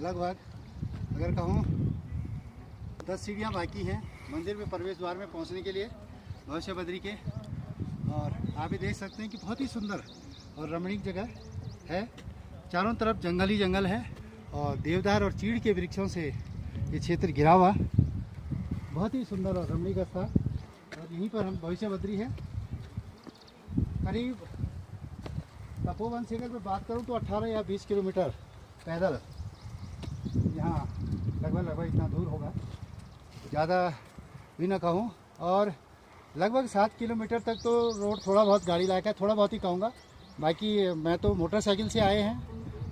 लगभग अगर कहूँ 10 सीढ़ियाँ बाकी हैं मंदिर में प्रवेश द्वार में पहुँचने के लिए भविष्य बद्री के। और आप भी देख सकते हैं कि बहुत ही सुंदर और रमणीक जगह है। चारों तरफ जंगल ही जंगल है और देवदार और चीड़ के वृक्षों से ये क्षेत्र घिरा हुआ, बहुत ही सुंदर और रमणीक स्थान। और यहीं पर हम भविष्य बद्री है। करीब तपोवन से अगर मैं बात करूं तो 18 या 20 किलोमीटर पैदल यहाँ लगभग इतना दूर होगा, ज़्यादा भी ना कहूँ। और लगभग 7 किलोमीटर तक तो रोड थोड़ा बहुत गाड़ी लायक है, थोड़ा बहुत ही कहूँगा। बाकी मैं तो मोटरसाइकिल से आए हैं,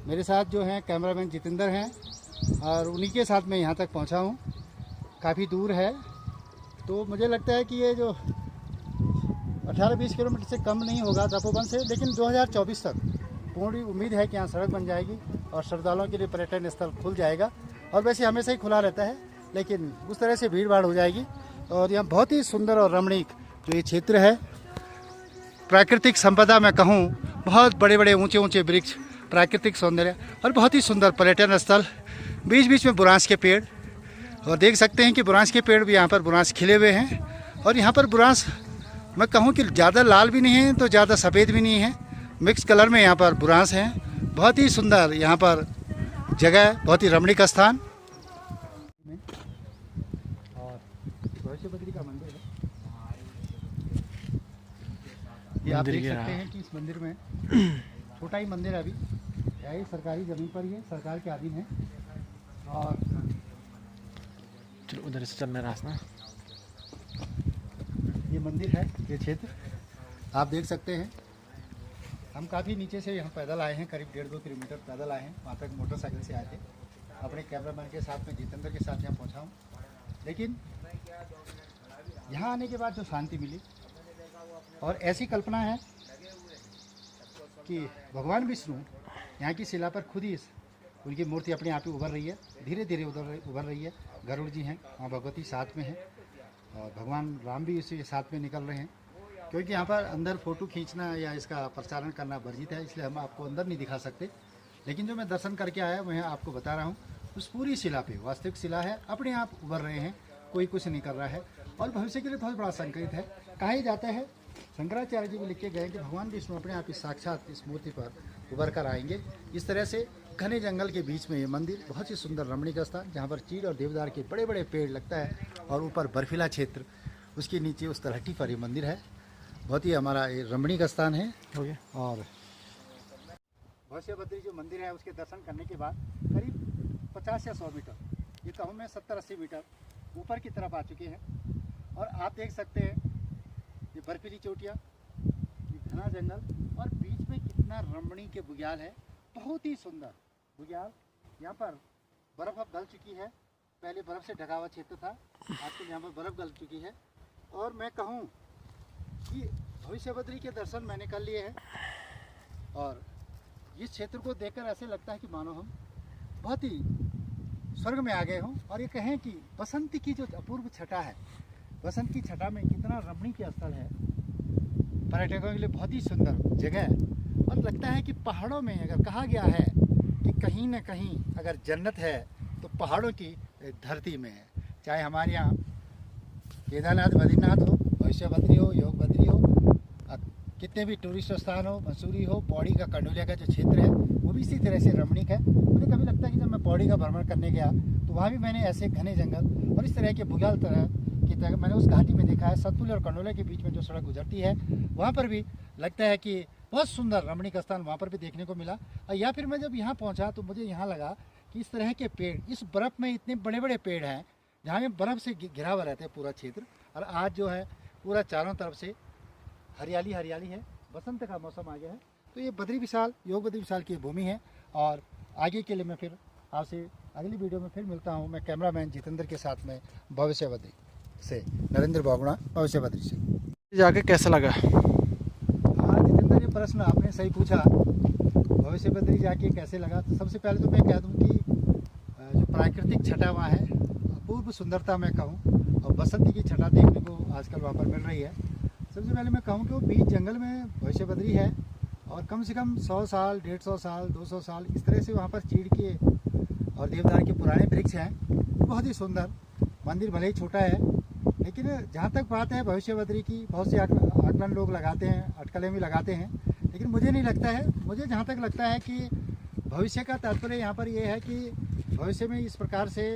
मेरे साथ जो हैं कैमरामैन जितेंद्र हैं और उन्हीं के साथ मैं यहाँ तक पहुँचा हूँ। काफ़ी दूर है तो मुझे लगता है कि ये जो 18-20 किलोमीटर से कम नहीं होगा तपोवन से, लेकिन 2024 तक पूरी उम्मीद है कि यहाँ सड़क बन जाएगी और श्रद्धालुओं के लिए पर्यटन स्थल खुल जाएगा। और वैसे हमेशा ही खुला रहता है, लेकिन उस तरह से भीड़ भाड़ हो जाएगी। और यहाँ बहुत ही सुंदर और रमणीक जो ये क्षेत्र है, प्राकृतिक संपदा में कहूँ, बहुत बड़े बड़े ऊंचे ऊंचे वृक्ष, प्राकृतिक सौंदर्य और बहुत ही सुंदर पर्यटन स्थल। बीच बीच में बुरांस के पेड़, और देख सकते हैं कि बुरांस के पेड़ भी यहाँ पर बुरांस खिले हुए हैं। और यहाँ पर बुरांस मैं कहूँ कि ज़्यादा लाल भी नहीं है तो ज़्यादा सफ़ेद भी नहीं है, मिक्स कलर में यहाँ पर बुरांस हैं। बहुत ही सुंदर यहाँ पर जगह, बहुत ही रमणीक स्थान। और भविष्य बद्री का मंदिर है, ये आप देख सकते हैं कि इस मंदिर में छोटा ही मंदिर है, अभी यही सरकारी ज़मीन पर ही है, सरकार के अधीन है। और चलो उधर से चलना रास्ता, ये मंदिर है, ये क्षेत्र आप देख सकते हैं। हम काफ़ी नीचे से यहाँ पैदल आए हैं, करीब 1.5-2 किलोमीटर पैदल आए हैं। वहाँ तक मोटरसाइकिल से आए थे, अपने कैमरामैन के साथ में जितेंद्र के साथ यहाँ पहुँचा हूँ। लेकिन यहाँ आने के बाद जो शांति मिली, और ऐसी कल्पना है कि भगवान विष्णु यहाँ की शिला पर खुद ही उनकी मूर्ति अपने आप ही उभर रही है, धीरे धीरे उभर रही है। गरुड़ जी हैं, वहाँ भगवती साथ में है और भगवान राम भी इसी साथ में निकल रहे हैं। क्योंकि यहाँ पर अंदर फ़ोटो खींचना या इसका प्रचारण करना वर्जित है, इसलिए हम आपको अंदर नहीं दिखा सकते। लेकिन जो मैं दर्शन करके आया मैं आपको बता रहा हूँ, उस पूरी शिला पे वास्तविक शिला है, अपने आप उभर रहे हैं, कोई कुछ नहीं कर रहा है। और भविष्य के लिए बहुत बड़ा संकेत है। कहा ही जाता है, शंकराचार्य जी भी लिख के गए कि भगवान विष्णु अपने आप ही साक्षात इस मूर्ति पर उभर कर आएंगे। इस तरह से घने जंगल के बीच में ये मंदिर, बहुत ही सुंदर रमणीक स्थान, जहाँ पर चीड़ और देवदार के बड़े बड़े पेड़ लगता है और ऊपर बर्फीला क्षेत्र, उसके नीचे उस तलहटी पर ये मंदिर है। बहुत ही हमारा ये रमणीक स्थान है। और भविष्य बद्री जो मंदिर है उसके दर्शन करने के बाद करीब 50 या 100 मीटर, ये कहूँ मैं 70-80 मीटर ऊपर की तरफ आ चुके हैं। और आप देख सकते हैं ये बर्फीली चोटियाँ, ये घना जंगल और बीच में कितना रमणीक बुग्याल है, बहुत ही सुंदर बुग्याल। यहाँ पर बर्फ़ अब गल चुकी है, पहले बर्फ़ से ढका हुआ क्षेत्र था, आजकल यहाँ पर बर्फ़ गल चुकी है। और मैं कहूँ कि भविष्य बद्री के दर्शन मैंने कर लिए हैं और इस क्षेत्र को देखकर ऐसे लगता है कि मानो हम बहुत ही स्वर्ग में आ गए हों। और ये कहें कि बसंत की जो अपूर्व छटा है, बसंत की छटा में कितना रमणीक स्थल है, पर्यटकों के लिए बहुत ही सुंदर जगह है। और लगता है कि पहाड़ों में अगर कहा गया है कि कहीं न कहीं अगर जन्नत है तो पहाड़ों की धरती में है। चाहे हमारे यहाँ केदारनाथ बद्रीनाथ हो, भविष्य बद्री हो, योग बद्री हो, कितने भी टूरिस्ट स्थान हो, मसूरी हो, पौड़ी का कंडोलिया का जो क्षेत्र है वो भी इसी तरह से रमणीक है। मुझे कभी लगता है कि जब मैं पौड़ी का भ्रमण करने गया तो वहाँ भी मैंने ऐसे घने जंगल और इस तरह के बुग्याल तरह की तरह मैंने उस घाटी में देखा है। सतपुल और कंडोलिया के बीच में जो सड़क गुजरती है वहाँ पर भी लगता है कि बहुत सुंदर रमणीक स्थान वहाँ पर भी देखने को मिला। और या फिर मैं जब यहाँ पहुँचा तो मुझे यहाँ लगा कि इस तरह के पेड़, इस बर्फ़ में इतने बड़े बड़े पेड़ हैं जहाँ में बर्फ़ से घिरा हुआ रहता है पूरा क्षेत्र। और आज जो है पूरा चारों तरफ से हरियाली हरियाली है, बसंत का मौसम आ गया है। तो ये बद्री विशाल, योग बद्री विशाल की भूमि है। और आगे के लिए मैं फिर आपसे अगली वीडियो में फिर मिलता हूँ। मैं कैमरामैन जितेंद्र के साथ में भविष्य बद्री से नरेंद्र बागुणा, भविष्य बद्री से। जाके कैसा लगा? हाँ जितेंद्र, ये प्रश्न आपने सही पूछा, भविष्य बद्री जाके कैसे लगा। तो सबसे पहले तो मैं कह दूँ कि जो प्राकृतिक छटा वहाँ है, अपूर्व सुंदरता मैं कहूँ, और बसंत की छटा देखने को आजकल वहाँ पर मिल रही है। सबसे पहले मैं कहूँ कि वो बीच जंगल में भविष्य बद्री है और कम से कम 100 साल, 150 साल, 200 साल इस तरह से वहाँ पर चीड़ के और देवदार के पुराने वृक्ष हैं। बहुत ही सुंदर मंदिर, भले ही छोटा है, लेकिन जहाँ तक बात है भविष्य बद्री की, बहुत से आकलन लोग लगाते हैं, अटकलें भी लगाते हैं, लेकिन मुझे नहीं लगता है। मुझे जहाँ तक लगता है कि भविष्य का तात्पर्य यहाँ पर ये है कि भविष्य में इस प्रकार से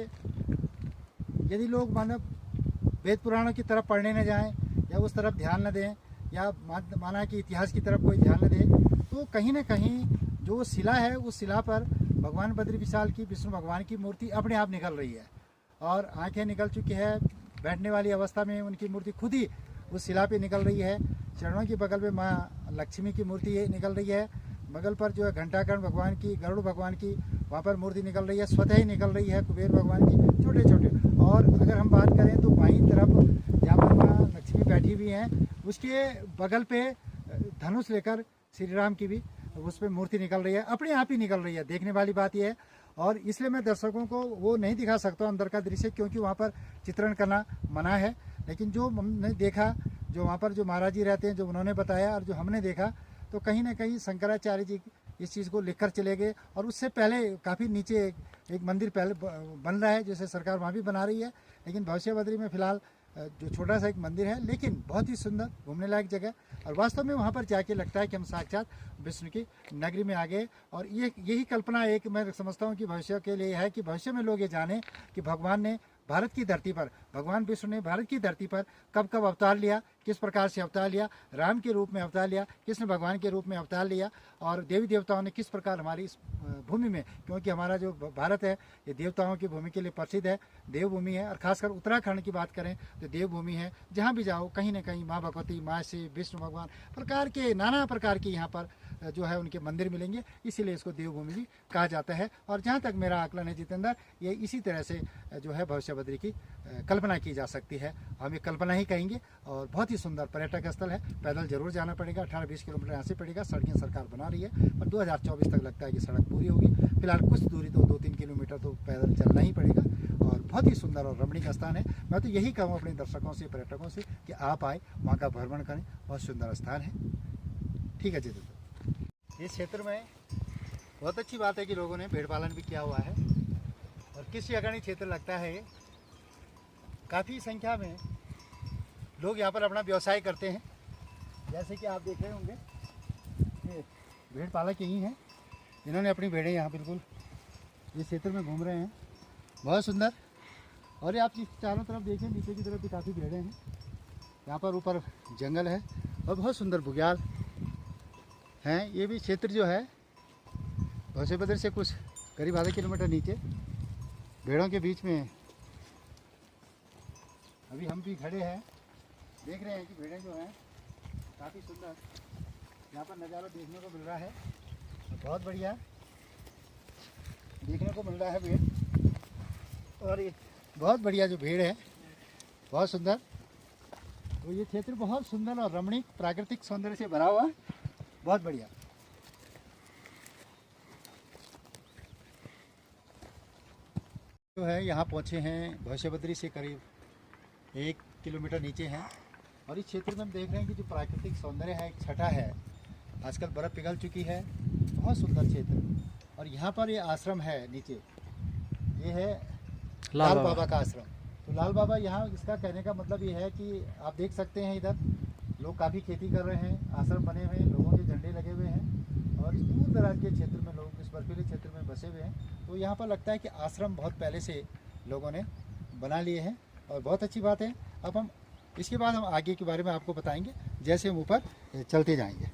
यदि लोग मानव वेद पुराणों की तरफ पढ़ने न जाएं या उस तरफ ध्यान न दें या माना कि इतिहास की तरफ कोई ध्यान न दे, तो कहीं न कहीं जो शिला है उस शिला पर भगवान बद्री विशाल की, विष्णु भगवान की मूर्ति अपने आप निकल रही है और आंखें निकल चुकी है। बैठने वाली अवस्था में उनकी मूर्ति खुद ही उस शिला पे निकल रही है। चरणों के बगल में माँ लक्ष्मी की मूर्ति निकल रही है। बगल पर जो है घंटाकर्ण भगवान की, गरुड़ भगवान की वहाँ पर मूर्ति निकल रही है, स्वतः ही निकल रही है। कुबेर भगवान की छोटे छोटे। और अगर हम बात करें तो बाईं तरफ जहाँ पर माँ लक्ष्मी बैठी हुई हैं, उसके बगल पे धनुष लेकर श्री राम की भी उस पर मूर्ति निकल रही है, अपने आप ही निकल रही है। देखने वाली बात यह है, और इसलिए मैं दर्शकों को वो नहीं दिखा सकता अंदर का दृश्य, क्योंकि वहाँ पर चित्रण करना मना है। लेकिन जो हमने देखा, जो वहाँ पर जो महाराज जी रहते हैं, जो उन्होंने बताया और जो हमने देखा, तो कहीं ना कहीं शंकराचार्य जी इस चीज़ को लिखकर चले गए। और उससे पहले काफ़ी नीचे एक मंदिर पहले बन रहा है, जैसे सरकार वहाँ भी बना रही है। लेकिन भविष्य बद्री में फ़िलहाल जो छोटा सा एक मंदिर है, लेकिन बहुत ही सुंदर घूमने लायक जगह। और वास्तव में वहाँ पर जाके लगता है कि हम साक्षात विष्णु की नगरी में आ गए। और ये यही कल्पना एक मैं समझता हूँ कि भविष्य के लिए है कि भविष्य में लोग ये जाने कि भगवान ने भारत की धरती पर, भगवान विष्णु ने भारत की धरती पर कब कब अवतार लिया, किस प्रकार से अवतार लिया। राम के रूप में अवतार लिया, कृष्ण भगवान के रूप में अवतार लिया, और देवी देवताओं ने किस प्रकार हमारी इस भूमि में, क्योंकि हमारा जो भारत है ये देवताओं की भूमि के लिए प्रसिद्ध है, देवभूमि है। और खासकर उत्तराखंड की बात करें तो देवभूमि है। जहाँ भी जाओ कहीं ना कहीं माँ भगवती, माँ शिव, विष्णु भगवान प्रकार के नाना प्रकार के यहाँ पर जो है उनके मंदिर मिलेंगे, इसीलिए इसको देवभूमि भी कहा जाता है। और जहाँ तक मेरा आकलन है जितेंद्र, ये इसी तरह से जो है भविष्य बद्री की कल्पना की जा सकती है। हम ये कल्पना ही कहेंगे। और बहुत ही सुंदर पर्यटक स्थल है। पैदल जरूर जाना पड़ेगा, 18-20 किलोमीटर यहाँ से पड़ेगा। सड़कें सरकार बना रही है, पर 2024 तक लगता है कि सड़क पूरी होगी। फिलहाल कुछ दूरी तो 2-3 किलोमीटर तो पैदल चलना ही पड़ेगा। और बहुत ही सुंदर और रमणीक स्थान है। मैं तो यही कहूँ अपने दर्शकों से, पर्यटकों से, कि आप आए, वहाँ का भ्रमण करें। बहुत सुंदर स्थान है। ठीक है जितेंद्र। इस क्षेत्र में बहुत अच्छी बात है कि लोगों ने भेड़ पालन भी किया हुआ है। और कृषि अग्रणी क्षेत्र लगता है। काफ़ी संख्या में लोग यहाँ पर अपना व्यवसाय करते हैं। जैसे कि आप देख रहे होंगे, ये भेड़ पालक यही हैं, इन्होंने अपनी भेड़ें यहाँ बिल्कुल इस क्षेत्र में घूम रहे हैं। बहुत सुंदर। और ये आप चारों तरफ देखें, नीचे की तरफ भी काफ़ी भेड़ें हैं। यहाँ पर ऊपर जंगल है और बहुत सुंदर बुग्याल हैं। ये भी क्षेत्र जो है भविष्य बद्री से कुछ करीब आधा किलोमीटर नीचे भेड़ों के बीच में अभी हम भी खड़े हैं। देख रहे हैं कि भेड़ें जो हैं काफ़ी सुंदर यहाँ पर नज़ारा देखने को मिल रहा है। बहुत बढ़िया देखने को मिल रहा है भेड़। और ये बहुत बढ़िया जो भेड़ है, बहुत सुंदर। तो ये क्षेत्र बहुत सुंदर और रमणीक प्राकृतिक सौंदर्य से भरा हुआ है। बहुत बढ़िया। जो है यहाँ पहुँचे हैं भविष्य बद्री से करीब 1 किलोमीटर नीचे हैं। और इस क्षेत्र में हम देख रहे हैं कि जो प्राकृतिक सौंदर्य है, एक छटा है। आजकल बर्फ़ पिघल चुकी है। बहुत सुंदर क्षेत्र। और यहाँ पर ये आश्रम है नीचे, ये है लाल बाबा का आश्रम। तो लाल बाबा यहाँ, इसका कहने का मतलब ये है कि आप देख सकते हैं इधर लोग काफ़ी खेती कर रहे हैं, आश्रम बने हुए हैं, लोगों के झंडे लगे हुए हैं। और इस दूर दराज के क्षेत्र में लोग इस बर्फीले क्षेत्र में बसे हुए हैं। तो यहाँ पर लगता है कि आश्रम बहुत पहले से लोगों ने बना लिए हैं। और बहुत अच्छी बात है। अब हम इसके बाद हम आगे के बारे में आपको बताएंगे, जैसे हम ऊपर चलते जाएंगे।